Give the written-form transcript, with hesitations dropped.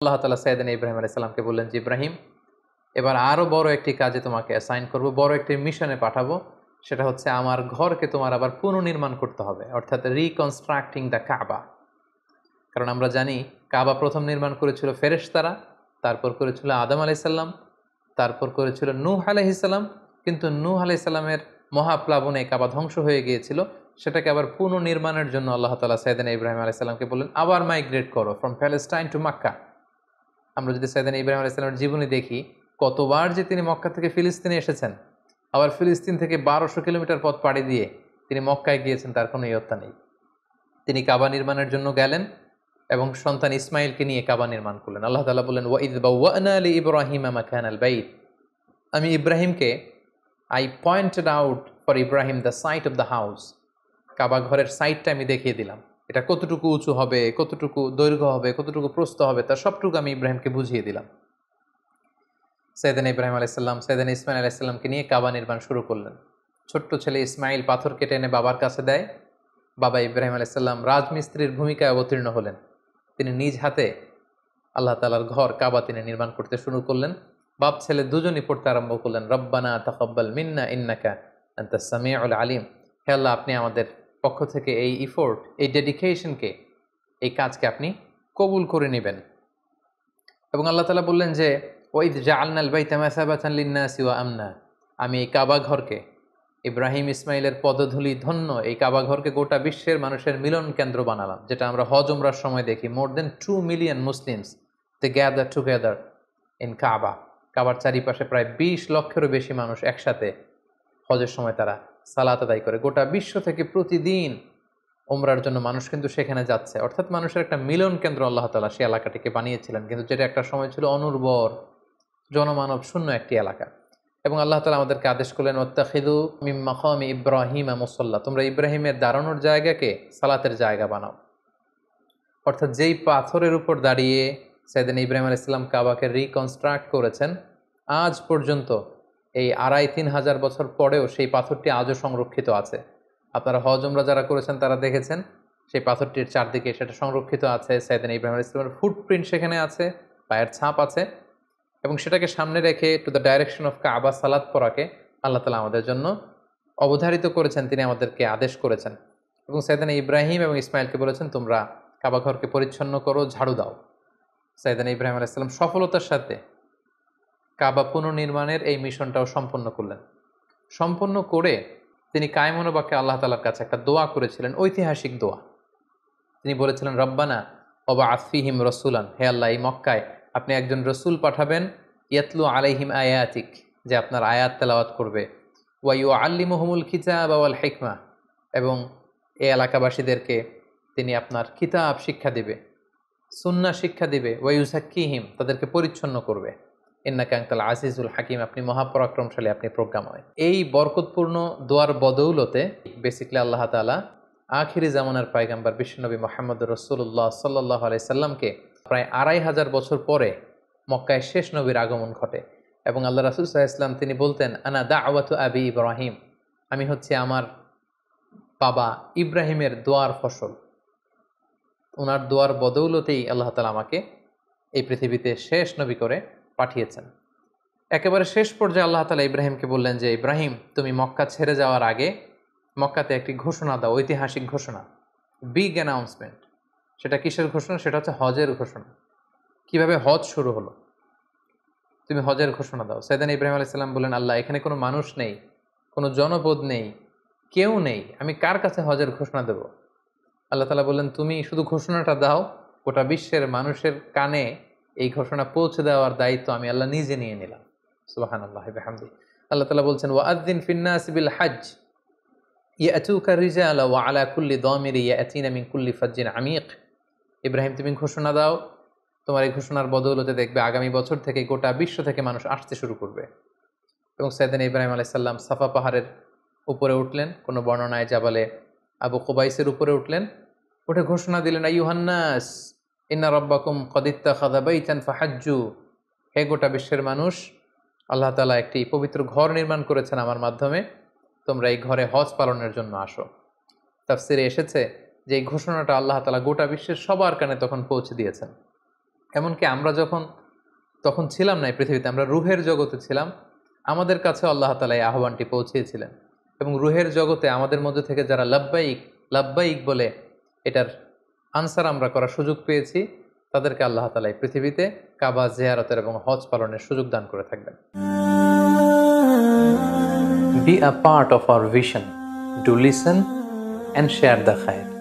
আল্লাহ তাআলা সাইয়েদনা ইব্রাহিম আলাইহিস সালামকে বললেন যে, ইব্রাহিম, এবার আরো বড় একটি কাজে তোমাকে অ্যাসাইন করব, বড় একটি মিশনে পাঠাবো। সেটা হচ্ছে আমার ঘরকে তোমার আবার পুনর্নির্মাণ করতে হবে, অর্থাৎ রিকনস্ট্রাক্টিং দ্য কাবা। কারণ আমরা জানি কাবা প্রথম নির্মাণ করেছিল ফেরেশতারা, তারপর করেছিল আদম আলাইহিস সালাম, তারপর করেছিল নূহ আলাইহিস সালাম। কিন্তু নূহ আলাইহিস সালামের মহাপ্লাবনে কাবা ধ্বংস হয়ে গিয়েছিল। সেটাকে আবার পুনর্নির্মাণের জন্য আল্লাহ তাআলা সাইয়েদনা ইব্রাহিম আলাইহিস সালামকে বললেন, আবার মাইগ্রেট করো ফ্রম প্যালেস্টাইন টু মক্কা। আমরা যদি সাইয়েদনা ইব্রাহিম আলাইহিস সালামের জীবনী দেখি, কতবার যে তিনি মক্কা থেকে ফিলিস্তিনে এসেছেন, আবার ফিলিস্তিন থেকে 1200 কিলোমিটার পথ পাড়ি দিয়ে তিনি মক্কায় গিয়েছেন, তার কোনো ইয়ত্তা নেই। তিনি কাবা নির্মাণের জন্য গেলেন এবং সন্তান ইসমাইলকে নিয়ে কাবা নির্মাণ করলেন। আল্লাহ তাআলা বললেন, ওয়াইদ বাওয়া'না লিইব্রাহিমা মাকানাল বাইত। আমি ইব্রাহিমকে, I pointed out for Ibrahim the site of the house. কাবা ঘরের সাইটটা আমি দেখিয়ে দিলাম, এটা কতটুকু উঁচু হবে, কতটুকু দৈর্ঘ্য হবে, কতটুকু প্রস্থ হবে, তার সবটুকু আমি ইব্রাহিমকে বুঝিয়ে দিলাম। সাইয়েদনা ইব্রাহিম আলাইহিস সালাম সাইয়েদনা ইসমাইল আলাইহিস সালামকে নিয়ে কাবা নির্মাণ শুরু করলেন। ছোট্ট ছেলে ইসমাইল পাথর কেটে এনে বাবার কাছে দেয়। বাবা ইব্রাহিম আলাইহিস সালাম রাজমিস্ত্রির ভূমিকায় অবতীর্ণ হলেন। তিনি নিজ হাতে আল্লাহ তাআলার ঘর কাবা তিনি নির্মাণ করতে শুরু করলেন। বাপ ছেলে দুজনই পড়তে আরম্ভ করলেন, রব্বানা তাকাব্বাল মিন্না ইন্নাকা আনতাস সামিউল আলিম। হে আল্লাহ, আপনি আমাদের পক্ষ থেকে এই ইফোর্ট, এই ডেডিকেশনকে, এই কাজকে আপনি কবুল করে নেবেন। এবং আল্লাহ তাআলা বললেন যে, ওয়াইদ জাআলনাল বাইতা মাসাবাতান লিন-নাসি ওয়া আমনা। আমি এই কাবা ঘরকে, ইব্রাহিম ইসমাইলের পদধূলি ধন্য এই কাবা ঘরকে গোটা বিশ্বের মানুষের মিলন কেন্দ্র বানালাম। যেটা আমরা হজ উমরার সময় দেখি, more than 2 million Muslims they gather together in Kaaba. কাবার চারিপাশে প্রায় 20 লক্ষেরও বেশি মানুষ একসাথে হজের সময় তারা সালাত আদায় করে। গোটা বিশ্ব থেকে প্রতিদিন উমরার জন্য মানুষ কিন্তু সেখানে যাচ্ছে। অর্থাৎ মানুষের একটা মিলন কেন্দ্র আল্লাহ তাআলা সেই এলাকাটিকে বানিয়েছিলেন, কিন্তু যেটা একটা সময় ছিল অনুর্বর, জনমানব শূন্য একটি এলাকা। এবং আল্লাহ তাআলা আমাদেরকে আদেশ করলেন, ওয়াত্তাখিযু মিন মাকামি ইব্রাহিমা মুসাল্লা। তোমরা ইব্রাহিমের দাঁড়ানোর জায়গাকে সালাতের জায়গা বানাও। অর্থাৎ যেই পাথরের উপর দাঁড়িয়ে সাইয়েদনা ইব্রাহিম আলাইহিস সালাম কাবাকে রিকনস্ট্রাক্ট করেছেন, আজ পর্যন্ত এই 2500 হাজার বছর পরেও সেই পাথরটি আজও সংরক্ষিত আছে। আপনারা হজ উমরা যারা করেছেন তারা দেখেছেন সেই পাথরটির চারদিকে সেটা সংরক্ষিত আছে। সাইয়েদনা ইব্রাহিম আলাইহিস সালামের ফুটপ্রিন্ট সেখানে আছে, পায়ের ছাপ আছে। এবং সেটাকে সামনে রেখে টু দ্য ডাইরেকশন অফ কাবা সালাত পড়াকে আল্লাহ তাআলা আমাদের জন্য অবধারিত করেছেন, তিনি আমাদেরকে আদেশ করেছেন। এবং সাইয়েদনা ইব্রাহিম এবং ইসমাইলকে বলেছেন, তোমরা কাবা ঘরকে পরিচ্ছন্ন করো, ঝাড়ু দাও। সাইয়েদনা ইব্রাহিম আলাইহিস সালাম সফলতার সাথে কাবা পুনর্নির্মাণের এই মিশনটাও সম্পন্ন করলেন। সম্পন্ন করে তিনি কায়মনোবাক্যে আল্লাহ তাআলার কাছে একটা দোয়া করেছিলেন, ঐতিহাসিক দোয়া। তিনি বলেছিলেন, রব্বানা ওয়াবআথ ফীহিম রাসূলান। হে আল্লাহ, এই মক্কায় আপনি একজন রসুল পাঠাবেন, ইয়াতলু আলাইহিম আয়াতিক, যে আপনার আয়াত তেলাওয়াত করবে, ওয়া ইউআল্লিমুহুমুল কিতাবা ওয়াল হিকমা, এবং এই এলাকাবাসীদেরকে তিনি আপনার কিতাব শিক্ষা দিবে, সুন্নাহ শিক্ষা দিবে, ওয়া ইউযাক্কিহিম, তাদেরকে পরিচ্ছন্ন করবে, ইন্নাকা আনতাল আজিজুল হাকিম, আপনি মহাপরাক্রমশালী, আপনি প্রজ্ঞাময়। এই বরকতপূর্ণ দোয়ার বদৌলতে বেসিক্যালি আল্লাহ তাআলা আখিরি জামানার পয়গম্বর বিশ্বনবী মুহাম্মদুর রাসূলুল্লাহ সাল্লাল্লাহু আলাইহি সাল্লামকে প্রায় 2500 বছর পরে মক্কায় শেষ নবীর আগমন ঘটে। এবং আল্লাহ রাসূল সাল্লাল্লাহু আলাইহি ওয়াসাল্লাম তিনি বলতেন, আনা দাওয়াতু আবি ইব্রাহিম, আমি হচ্ছে আমার বাবা ইব্রাহিমের দোয়ার ফসল। ওনার দোয়ার বদৌলতেই আল্লাহ তাআলা আমাকে এই পৃথিবীতে শেষ নবী করে পাঠিয়েছেন। একেবারে শেষ পর্যায়ে আল্লাহ তাআলা ইব্রাহিমকে বললেন যে, ইব্রাহিম, তুমি মক্কা ছেড়ে যাওয়ার আগে মক্কাতে একটি ঘোষণা দাও, ঐতিহাসিক ঘোষণা, বিগ অ্যানাউন্সমেন্ট। সেটা কিসের ঘোষণা? সেটা হচ্ছে হজের ঘোষণা। কিভাবে হজ শুরু হলো, তুমি হজের ঘোষণা দাও। সাইয়েদনা ইব্রাহিম আলাইহিস সালাম বললেন, আল্লাহ, এখানে কোনো মানুষ নেই, কোনো জনপদ নেই, কেউ নেই, আমি কার কাছে হজের ঘোষণা দেব? আল্লাহ তাআলা বললেন, তুমি শুধু ঘোষণাটা দাও, গোটা বিশ্বের মানুষের কানে এই ঘোষণা পৌঁছে দেওয়ার দায়িত্ব আমি আল্লাহ নিজে নিয়ে নিলাম। সুবহানাল্লাহি ওয়া বিহামদিহি। আল্লাহ তাআলা বলছেন, ওয়াআযযিন ফিন-নাসি বিল হজ্জ ইয়াতুকা রিজালা ওয়া আলা কুল্লি দামিরি ইয়াতিনা মিন কুল্লি ফাজ্জিন আমিক। ইব্রাহিম, তুমি ঘোষণা দাও, তোমার এই ঘোষণার বদৌলতে দেখবে আগামী বছর থেকে গোটা বিশ্ব থেকে মানুষ আসতে শুরু করবে। এবং সাইয়েদনা ইব্রাহিম আলাইহিস সালাম সাফা পাহাড়ের উপরে উঠলেন, কোনো বর্ণনায় জাবালে আবু কুবাইসের উপরে উঠলেন, উঠে ঘোষণা দিলেন, আইয়ুহান নাস ইন্না রাব্বাকুম ক্বাদ ইত্তাখাযা বাইতান ফাহাজ্জু। হে গোটা বিশ্বের মানুষ, আল্লাহ তাআলা একটি পবিত্র ঘর নির্মাণ করেছেন আমার মাধ্যমে, তোমরা এই ঘরে হজ পালনের জন্য আসো। তাফসিরে এসেছে যে এই ঘোষণাটা আল্লাহ তাআলা গোটা বিশ্বের সবার কানে তখন পৌঁছে দিয়েছেন। এমনকি আমরা তখন ছিলাম না এই পৃথিবীতে, আমরা রুহের জগতে ছিলাম, আমাদের কাছে আল্লাহ তাআলা এই আহ্বানটি পৌঁছিয়েছিলেন। এবং রুহের জগতে আমাদের মধ্যে থেকে যারা লাব্বাইক লাব্বাইক বলে এটার আনসার আমরা করার সুযোগ পেয়েছি, তাদেরকে আল্লাহ তাআলা এই পৃথিবীতে কাবা জিয়ারতের এবং হজ পালনের সুযোগ দান করে থাকবেন। Be a part of our vision. Do listen and share the khair.